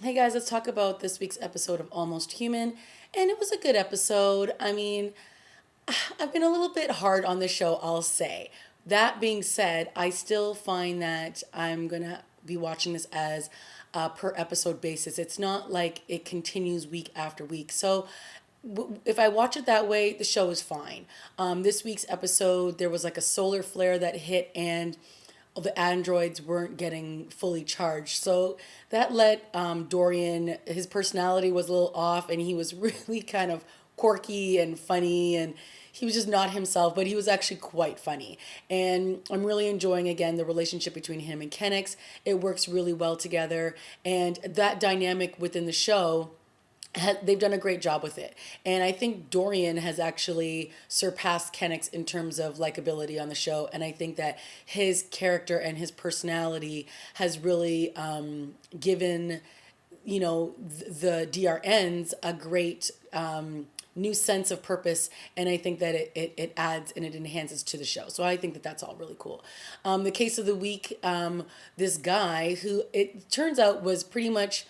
Hey guys, let's talk about this week's episode of Almost Human. And it was a good episode. I mean, I've been a little bit hard on the show, I'll say. That being said, I still find that I'm going to be watching this as a per episode basis. It's not like it continues week after week. So if I watch it that way, the show is fine. This week's episode, there was like a solar flare that hit, and the androids weren't getting fully charged. So that let Dorian, his personality was a little off, and he was really kind of quirky and funny, and he was just not himself, but he was actually quite funny. And I'm really enjoying, again, the relationship between him and Kennex. It works really well together, and that dynamic within the show, they've done a great job with it. And I think Dorian has actually surpassed Kennex in terms of likability on the show. And I think that his character and his personality has really given, the DRNs a great new sense of purpose. And I think that it adds and it enhances to the show. So I think that that's all really cool. The case of the week, this guy who it turns out was pretty much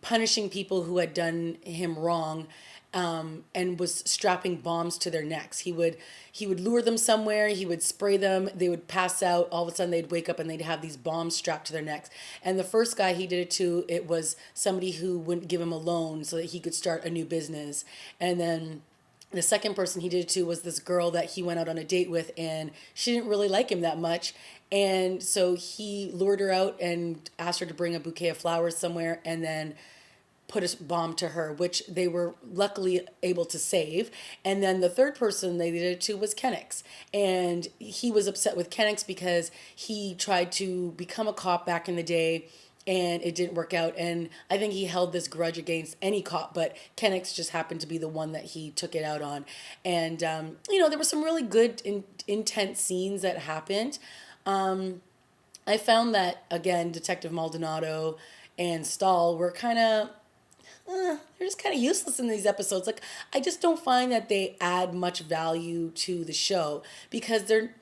punishing people who had done him wrong, and was strapping bombs to their necks. He would lure them somewhere. He would spray them. They would pass out. All of a sudden, they'd wake up and they'd have these bombs strapped to their necks. And the first guy he did it to, it was somebody who wouldn't give him a loan so that he could start a new business. And then the second person he did it to was this girl that he went out on a date with, and she didn't really like him that much. And so he lured her out and asked her to bring a bouquet of flowers somewhere, and then put a bomb to her, which they were luckily able to save. And then the third person they did it to was Kennex. And he was upset with Kennex because he tried to become a cop back in the day, and it didn't work out. And I think he held this grudge against any cop, but Kennex just happened to be the one that he took it out on. And, there were some really good, intense scenes that happened. I found that, again, Detective Maldonado and Stahl were kind of, they're just kind of useless in these episodes. Like, I just don't find that they add much value to the show, because they're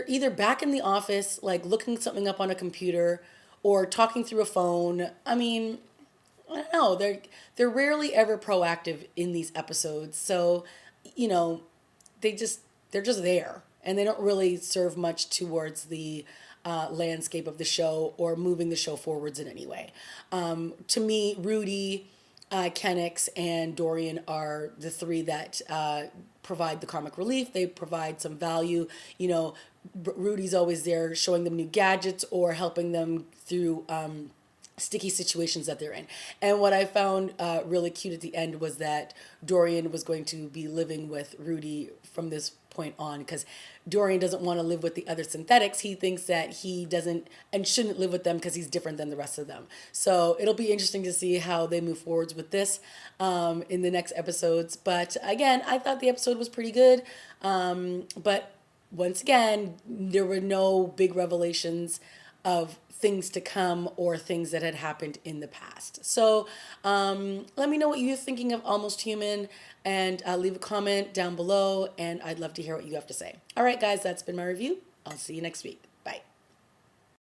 either back in the office, like looking something up on a computer, or talking through a phone. I mean, I don't know. They're rarely ever proactive in these episodes. So, you know, they're just there, and they don't really serve much towards the landscape of the show or moving the show forwards in any way. To me, Rudy, Kennex, and Dorian are the three that provide the comic relief. They provide some value. Rudy's always there showing them new gadgets or helping them through sticky situations that they're in. And what I found really cute at the end was that Dorian was going to be living with Rudy from this point on, because Dorian doesn't want to live with the other synthetics. He thinks that he doesn't and shouldn't live with them because he's different than the rest of them. So it'll be interesting to see how they move forwards with this in the next episodes. But again, I thought the episode was pretty good. But once again, there were no big revelations of things to come or things that had happened in the past. So let me know what you're thinking of Almost Human, and leave a comment down below, and I'd love to hear what you have to say. All right, guys, that's been my review. I'll see you next week.